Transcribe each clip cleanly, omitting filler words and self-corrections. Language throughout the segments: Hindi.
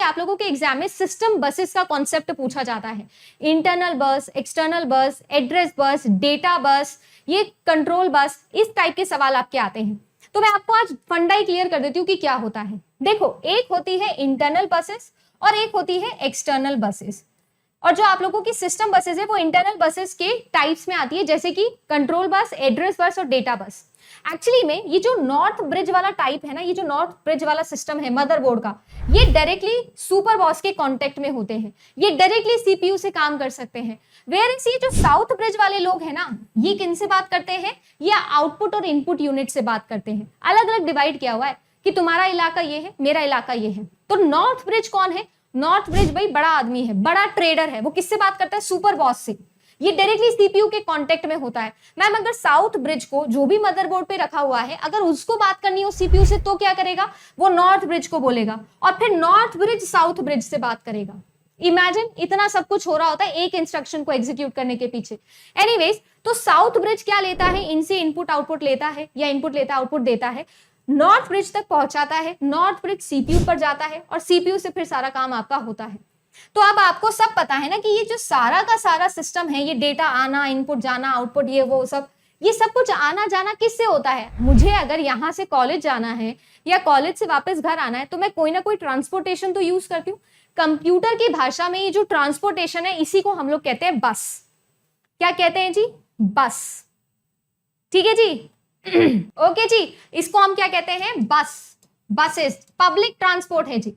आप लोगों के एग्जाम में सिस्टम बसेस का कॉन्सेप्ट पूछा जाता है। इंटरनल बस, एक्सटर्नल बस, एड्रेस बस, डेटा बस, ये कंट्रोल बस, इस टाइप के सवाल आपके आते हैं। तो मैं आपको आज फंडा ही क्लियर कर देती हूँ कि क्या होता है। देखो, एक होती है इंटरनल बसेस और एक होती है एक्सटर्नल बसेस। और जो आप लोगों की सिस्टम बसेस है वो इंटरनल बसेस के टाइप्स में आती है, जैसे कि कंट्रोल बस, एड्रेस बस और डेटा बस। एक्चुअली में ये जो नॉर्थ ब्रिज वाला टाइप है ना, ये जो नॉर्थ ब्रिज वाला सिस्टम है मदरबोर्ड का, ये डायरेक्टली सुपर बॉस के कांटेक्ट में होते हैं, ये डायरेक्टली सीपीयू से काम कर सकते हैं। वेयरएस ये जो साउथ ब्रिज वाले लोग हैं ना, ये किनसे बात करते हैं, ये आउटपुट और इनपुट यूनिट से बात करते हैं। अलग अलग डिवाइड किया हुआ है कि तुम्हारा इलाका ये है, मेरा इलाका ये है। तो नॉर्थ ब्रिज कौन है? नॉर्थ ब्रिज भाई बड़ा आदमी है, बड़ा ट्रेडर है। वो किससे बात करता है? सुपर बॉस से। ये डायरेक्टली सीपीयू के कांटेक्ट में होता है। मैम अगर साउथ ब्रिज को, जो भी मदरबोर्ड पे रखा हुआ है, अगर उसको बात करनी हो सीपीयू से, तो क्या करेगा? वो नॉर्थ ब्रिज को बोलेगा और फिर नॉर्थ ब्रिज साउथ ब्रिज से बात करेगा। इमेजिन, इतना सब कुछ हो रहा होता है एक इंस्ट्रक्शन को एग्जीक्यूट करने के पीछे। एनीवेज, तो साउथ ब्रिज क्या लेता है? इनसे इनपुट आउटपुट लेता है, या इनपुट लेता है आउटपुट देता है, नॉर्थ ब्रिज तक पहुंचाता है, नॉर्थ ब्रिज सीपीयू पर जाता है और सीपीयू से फिर सारा काम आपका होता है। तो अब आपको सब पता है ना कि ये जो सारा का सारा सिस्टम है, ये डेटा आना, इनपुट जाना, आउटपुट, ये वो सब, ये सब कुछ आना जाना किससे होता है? मुझे अगर यहाँ से कॉलेज जाना है या कॉलेज से वापस घर आना है, तो मैं कोई ना कोई ट्रांसपोर्टेशन तो यूज करती हूँ। कंप्यूटर की भाषा में ये जो ट्रांसपोर्टेशन है, इसी को हम लोग कहते हैं बस। क्या कहते हैं जी? बस। ठीक है जी? ओके जी, इसको हम क्या कहते हैं? बस, बसेस। पब्लिक ट्रांसपोर्ट है जी,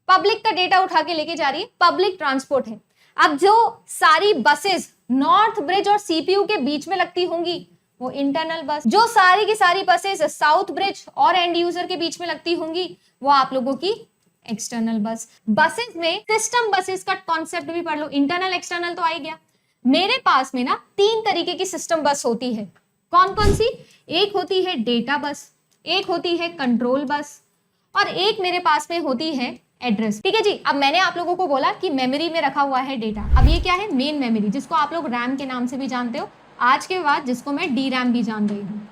पब्लिक का डेटा उठा के लेके जा रही है, पब्लिक ट्रांसपोर्ट है। अब जो सारी बसेस नॉर्थ ब्रिज और सीपीयू के बीच में लगती होंगी, वो इंटरनल बस। जो सारी की सारी बसेस साउथ ब्रिज और एंड यूजर के बीच में लगती होंगी, वो आप लोगों की एक्सटर्नल बस। बसेस में सिस्टम बसेस का कॉन्सेप्ट भी पढ़ लो। इंटरनल एक्सटर्नल तो आ ही गया। मेरे पास में ना 3 तरीके की सिस्टम बस होती है। कौन कौन सी? एक होती है डेटा बस, एक होती है कंट्रोल बस और एक मेरे पास में होती है एड्रेस। ठीक है जी? अब मैंने आप लोगों को बोला कि मेमोरी में रखा हुआ है डेटा। अब ये क्या है? मेन मेमोरी, जिसको आप लोग रैम के नाम से भी जानते हो, आज के बाद जिसको मैं डी रैम भी जान रही हूँ,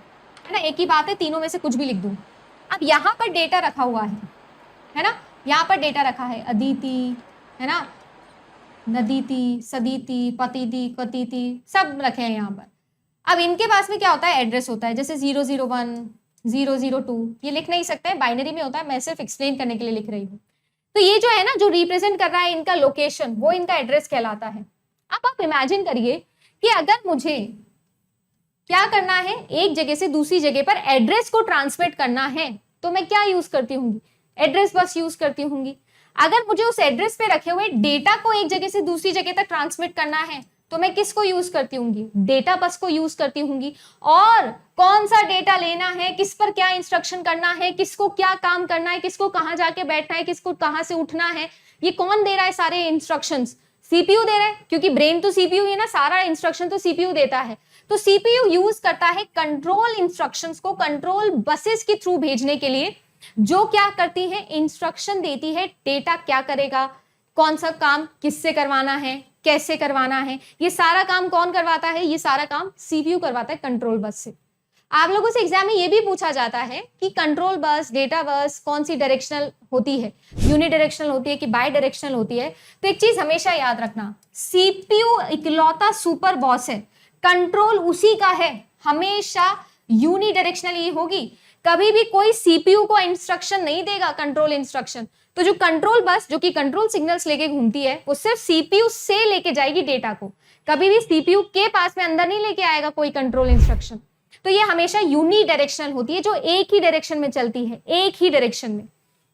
है ना? एक ही बात है, तीनों में से कुछ भी लिख दूँ। अब यहाँ पर डेटा रखा हुआ है ना? यहाँ पर डेटा रखा है, अदिति, है ना, नदीति, सदीति, पतिति, कतिति, सब रखे हैं यहाँ पर। अब इनके पास में क्या होता है? एड्रेस होता है। जैसे 001, 002, ये लिख नहीं सकते हैं, बाइनरी में होता है। मैं सिर्फ एक्सप्लेन करने के लिए लिख रही हूँ। तो ये जो है ना, जो रिप्रेजेंट कर रहा है इनका लोकेशन, वो इनका एड्रेस कहलाता है। अब आप इमेजिन करिए कि अगर मुझे क्या करना है, एक जगह से दूसरी जगह पर एड्रेस को ट्रांसमिट करना है, तो मैं क्या यूज करती हूँ? एड्रेस बस यूज करती हूँ। अगर मुझे उस एड्रेस पे रखे हुए डेटा को एक जगह से दूसरी जगह तक ट्रांसमिट करना है, तो मैं किसको यूज करती हूँगी? डेटा बस को यूज करती हूँगी। और कौन सा डेटा लेना है, किस पर क्या इंस्ट्रक्शन करना है, किसको क्या काम करना है, किसको कहाँ जाके बैठना है, किसको कहाँ से उठना है, ये कौन दे रहा है? सारे इंस्ट्रक्शंस सीपीयू दे रहा है, क्योंकि ब्रेन तो सीपीयू है ना, सारा इंस्ट्रक्शन तो सीपीयू देता है। तो सीपीयू यूज करता है कंट्रोल इंस्ट्रक्शंस को कंट्रोल बसेस के थ्रू भेजने के लिए, जो क्या करती है? इंस्ट्रक्शन देती है डेटा क्या करेगा, कौन सा काम किससे करवाना है, कैसे करवाना है। ये सारा काम कौन करवाता है? ये सारा काम सीपीयू करवाता है कंट्रोल बस से। आप लोगों से एग्जाम में ये भी पूछा जाता है कि कंट्रोल बस, डेटा बस कौन सी डायरेक्शनल होती है, यूनि डायरेक्शनल होती है कि बाई डायरेक्शनल होती है। तो एक चीज हमेशा याद रखना, सीपीयू इकलौता सुपर बॉस है, कंट्रोल उसी का है, हमेशा यूनि डायरेक्शनल ही होगी। कभी भी कोई सीपीयू को इंस्ट्रक्शन नहीं देगा कंट्रोल इंस्ट्रक्शन। तो जो कंट्रोल बस, जो कि कंट्रोल सिग्नल्स लेके घूमती है, वो सिर्फ सीपीयू से लेके जाएगी डेटा को, कभी भी सीपीयू के पास में अंदर नहीं लेके आएगा कोई कंट्रोल इंस्ट्रक्शन। तो ये हमेशा यूनि डायरेक्शनल होती है, जो एक ही डायरेक्शन में चलती है, एक ही डायरेक्शन में।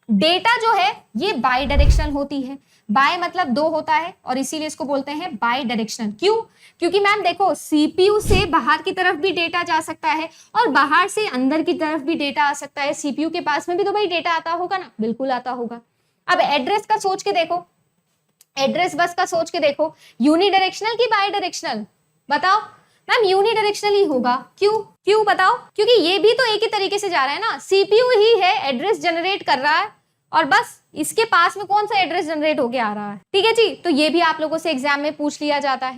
डेटा जो है ये बाई डायरेक्शनल होती है। बाय मतलब 2 होता है और इसीलिए इसको बोलते हैं बाई डायरेक्शनल। क्यों? क्योंकि मैम देखो, सीपीयू से बाहर की तरफ भी डेटा जा सकता है और बाहर से अंदर की तरफ भी डेटा आ सकता है। सीपीयू के पास में भी तो भाई डेटा आता होगा ना, बिल्कुल आता होगा। अब एड्रेस का सोच के देखो, एड्रेस बस का सोच के देखो, यूनि डायरेक्शनल की बाई डायरेक्शनल? बताओ मैम, यूनि डायरेक्शनल ही होगा। क्यों बताओ? क्योंकि ये भी तो एक ही तरीके से जा रहा है ना, सीपीयू ही है एड्रेस जनरेट कर रहा है और बस इसके पास में कौन सा एड्रेस जनरेट होके आ रहा है। ठीक है जी? तो ये भी आप लोगों से एग्जाम में पूछ लिया जाता है।